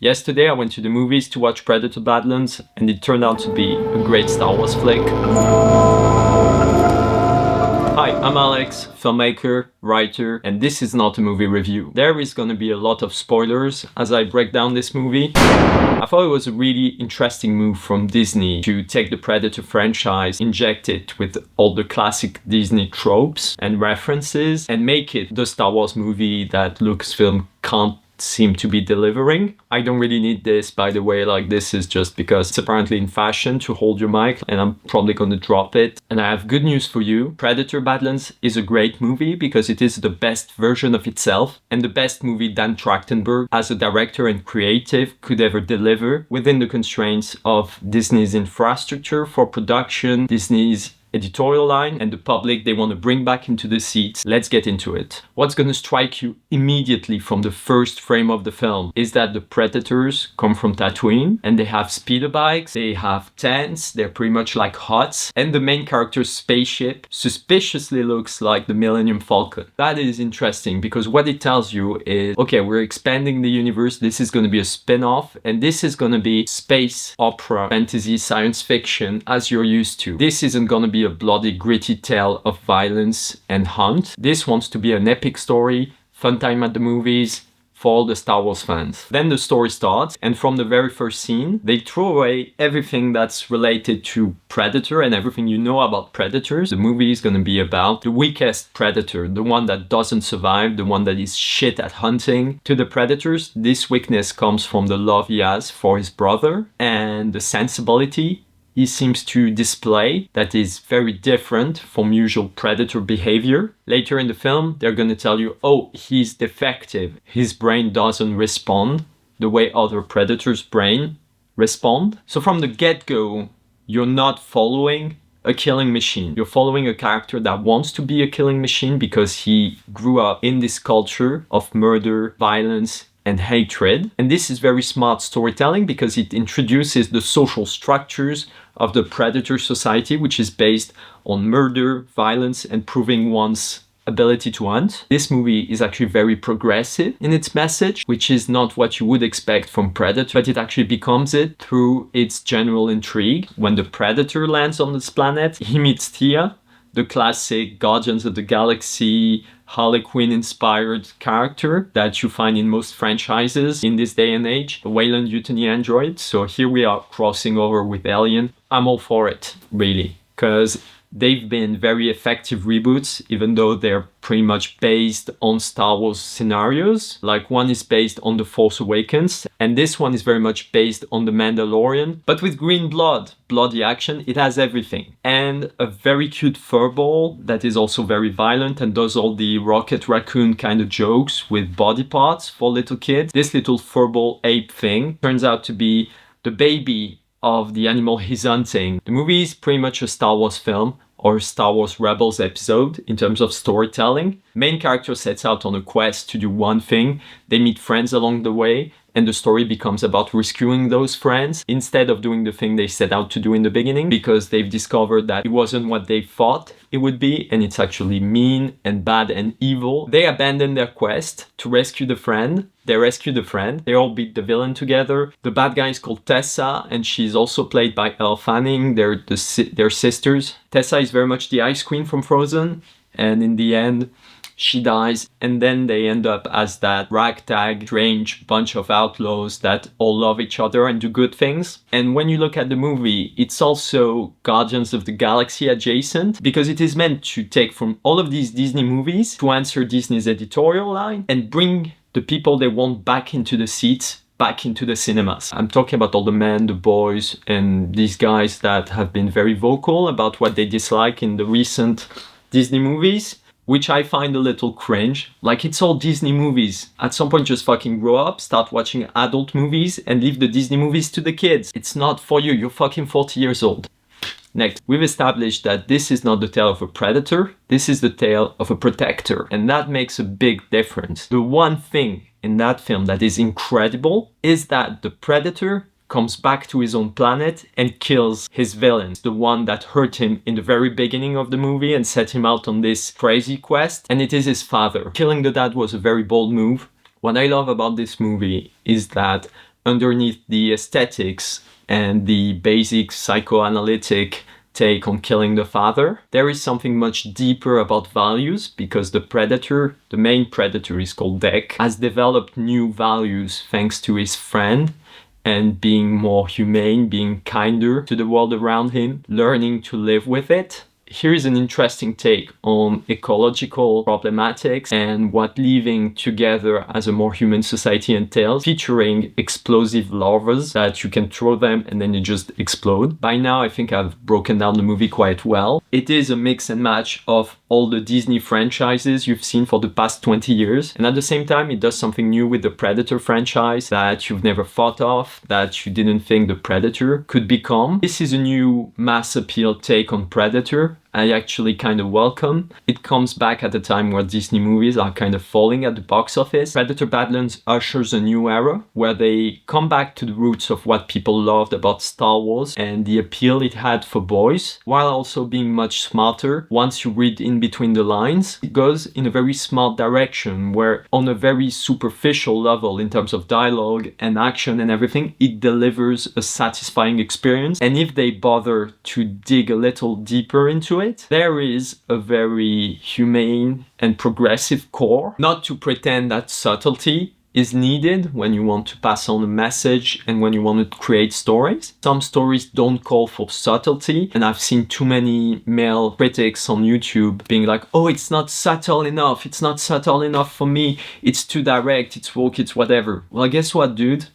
Yesterday I went to the movies to watch Predator Badlands, and it turned out to be a great Star Wars flick. Hi, I'm Alex, filmmaker, writer, and this is not a movie review. There is gonna be a lot of spoilers as I break down this movie. I thought it was a really interesting move from Disney to take the Predator franchise, inject it with all the classic Disney tropes and references, and make it the Star Wars movie that Lucasfilm can't seem to be delivering. I don't really need this, by the way. Like, this is just because it's apparently in fashion to hold your mic, and I'm probably going to drop it. And I have good news for you. Predator Badlands is a great movie because it is the best version of itself and the best movie Dan Trachtenberg as a director and creative could ever deliver within the constraints of Disney's infrastructure for production, Disney's editorial line, and the public they want to bring back into the seats. Let's get into it. What's going to strike you immediately from the first frame of the film is that the Predators come from Tatooine, and they have speeder bikes, they have tents, they're pretty much like huts, and the main character's spaceship suspiciously looks like the Millennium Falcon. That is interesting because what it tells you is, okay, we're expanding the universe, this is going to be a spin-off, and this is going to be space opera, fantasy, science fiction as you're used to. This isn't going to be a bloody, gritty tale of violence and hunt. This wants to be an epic story, fun time at the movies for all the Star Wars fans. Then the story starts, and from the very first scene, they throw away everything that's related to Predator and everything you know about Predators. The movie is going to be about the weakest Predator, the one that doesn't survive, the one that is shit at hunting. To the Predators, this weakness comes from the love he has for his brother and the sensibility he seems to display that is very different from usual Predator behavior. Later in the film, they're going to tell you, oh, he's defective. His brain doesn't respond the way other Predators' brain respond. So from the get-go, you're not following a killing machine. You're following a character that wants to be a killing machine because he grew up in this culture of murder, violence, and hatred. And this is very smart storytelling because it introduces the social structures of the Predator society, which is based on murder, violence, and proving one's ability to hunt. This movie is actually very progressive in its message, which is not what you would expect from Predator, but it actually becomes it through its general intrigue. When the Predator lands on this planet, he meets Thea, the classic Guardians of the Galaxy, Harley Quinn-inspired character that you find in most franchises in this day and age, the Wayland Yutani android. So here we are crossing over with Alien. I'm all for it, really, because they've been very effective reboots, even though they're pretty much based on Star Wars scenarios. Like, one is based on The Force Awakens, and this one is very much based on The Mandalorian, but with green blood, bloody action. It has everything. And a very cute furball that is also very violent and does all the Rocket Raccoon kind of jokes with body parts for little kids. This little furball ape thing turns out to be the baby of the animal he's hunting. The movie is pretty much a Star Wars film or a Star Wars Rebels episode in terms of storytelling. Main character sets out on a quest to do one thing. They meet friends along the way, and the story becomes about rescuing those friends instead of doing the thing they set out to do in the beginning, because they've discovered that it wasn't what they thought it would be, and it's actually mean and bad and evil. They abandon their quest to rescue the friend. They rescue the friend. They all beat the villain together. The bad guy is called Tessa, and she's also played by Elle Fanning. They're sisters. Tessa is very much the ice queen from Frozen, and in the end, she dies, and then they end up as that ragtag, strange bunch of outlaws that all love each other and do good things. And when you look at the movie, it's also Guardians of the Galaxy adjacent, because it is meant to take from all of these Disney movies to answer Disney's editorial line and bring the people they want back into the seats, back into the cinemas. I'm talking about all the men, the boys, and these guys that have been very vocal about what they dislike in the recent Disney movies, which I find a little cringe. Like, it's all Disney movies. At some point, just fucking grow up, start watching adult movies, and leave the Disney movies to the kids. It's not for you. You're fucking 40 years old. Next, we've established that this is not the tale of a predator. This is the tale of a protector. And that makes a big difference. The one thing in that film that is incredible is that the predator comes back to his own planet and kills his villains, the one that hurt him in the very beginning of the movie and set him out on this crazy quest, and it is his father. Killing the dad was a very bold move. What I love about this movie is that underneath the aesthetics and the basic psychoanalytic take on killing the father, there is something much deeper about values, because the predator, the main predator is called Deck, has developed new values thanks to his friend and being more humane, being kinder to the world around him, learning to live with it. Here's an interesting take on ecological problematics and what living together as a more human society entails, featuring explosive larvae that you can throw them and then they just explode. By now, I think I've broken down the movie quite well. It is a mix and match of all the Disney franchises you've seen for the past 20 years. And at the same time, it does something new with the Predator franchise that you've never thought of, that you didn't think the Predator could become. This is a new mass appeal take on Predator. I actually kind of welcome. It comes back at a time where Disney movies are kind of falling at the box office. Predator Badlands ushers a new era where they come back to the roots of what people loved about Star Wars and the appeal it had for boys, while also being much smarter. Once you read in between the lines, it goes in a very smart direction where on a very superficial level in terms of dialogue and action and everything, it delivers a satisfying experience. And if they bother to dig a little deeper into it, there is a very humane and progressive core. Not to pretend that subtlety is needed when you want to pass on a message and when you want to create stories. Some stories don't call for subtlety, and I've seen too many male critics on YouTube being like, oh, it's not subtle enough, it's not subtle enough for me, it's too direct, it's woke, it's whatever. Well, guess what, dude?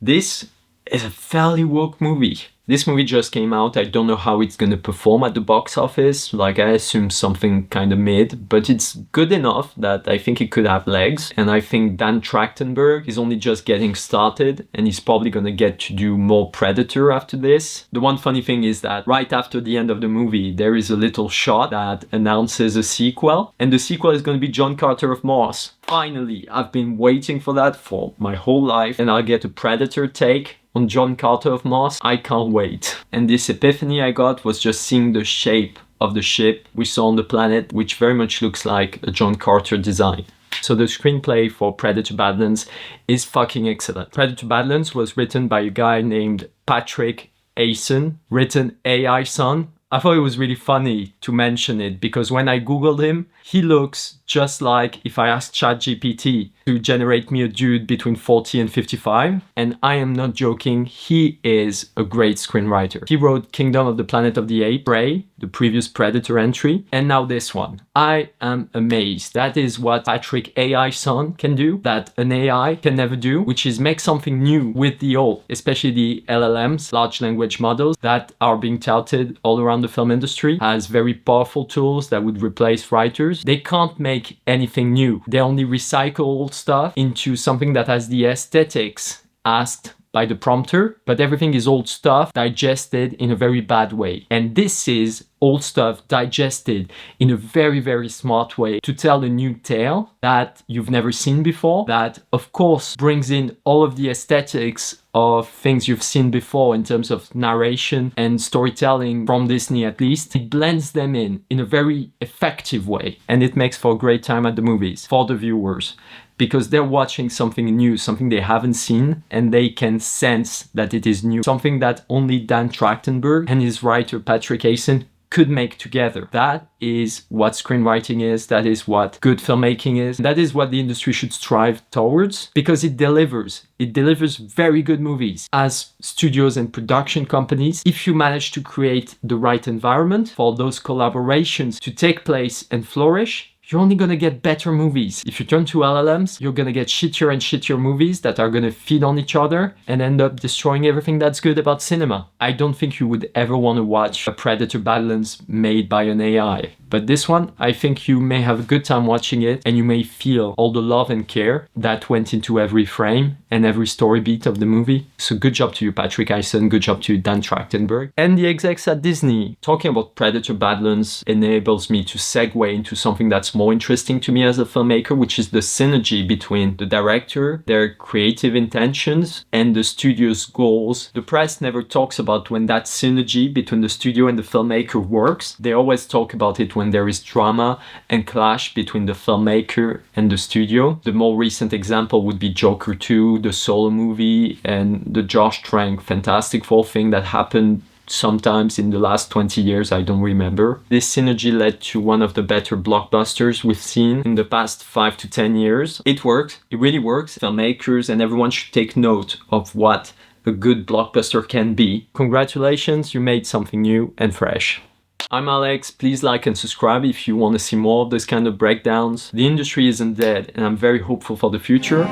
This is a fairly woke movie. This movie just came out. I don't know how it's gonna perform at the box office. Like, I assume something kind of mid, but it's good enough that I think it could have legs. And I think Dan Trachtenberg is only just getting started, and he's probably gonna get to do more Predator after this. The one funny thing is that right after the end of the movie, there is a little shot that announces a sequel, and the sequel is gonna be John Carter of Mars. Finally, I've been waiting for that for my whole life, and I'll get a Predator take on John Carter of Mars. I can't wait. And this epiphany I got was just seeing the shape of the ship we saw on the planet, which very much looks like a John Carter design. So the screenplay for Predator Badlands is fucking excellent. Predator Badlands was written by a guy named Patrick Aison, written AI Son. I thought it was really funny to mention it because when I googled him, he looks just like if I asked ChatGPT to generate me a dude between 40 and 55. And I am not joking, he is a great screenwriter. He wrote Kingdom of the Planet of the Apes, Prey, the previous Predator entry, and now this one. I am amazed. That is what Patrick AI Son can do, that an AI can never do, which is make something new with the old, especially the LLMs, large language models, that are being touted all around the film industry as very powerful tools that would replace writers. They can't make anything new. They only recycle old stuff into something that has the aesthetics asked by the prompter, but everything is old stuff digested in a very bad way. And this is old stuff digested in a very, very smart way to tell a new tale that you've never seen before, that of course brings in all of the aesthetics of things you've seen before in terms of narration and storytelling from Disney at least. It blends them in a very effective way, and it makes for a great time at the movies for the viewers, because they're watching something new, something they haven't seen, and they can sense that it is new. Something that only Dan Trachtenberg and his writer Patrick Aison could make together. That is what screenwriting is. That is what good filmmaking is. That is what the industry should strive towards, because it delivers. It delivers very good movies. As studios and production companies, if you manage to create the right environment for those collaborations to take place and flourish, you're only gonna get better movies. If you turn to LLMs, you're gonna get shittier and shittier movies that are gonna feed on each other and end up destroying everything that's good about cinema. I don't think you would ever want to watch a Predator Badlands made by an AI. But this one, I think you may have a good time watching it, and you may feel all the love and care that went into every frame and every story beat of the movie. So good job to you, Patrick Aison. Good job to you, Dan Trachtenberg. And the execs at Disney. Talking about Predator Badlands enables me to segue into something that's more interesting to me as a filmmaker, which is the synergy between the director, their creative intentions, and the studio's goals. The press never talks about when that synergy between the studio and the filmmaker works. They always talk about it when there is drama and clash between the filmmaker and the studio. The more recent example would be Joker 2, the Solo movie, and the Josh Trank Fantastic Four thing that happened sometimes in the last 20 years, I don't remember. This synergy led to one of the better blockbusters we've seen in the past 5 to 10 years. It works, it really works. Filmmakers and everyone should take note of what a good blockbuster can be. Congratulations, you made something new and fresh. I'm Alex, please like and subscribe if you want to see more of this kind of breakdowns. The industry isn't dead and I'm very hopeful for the future.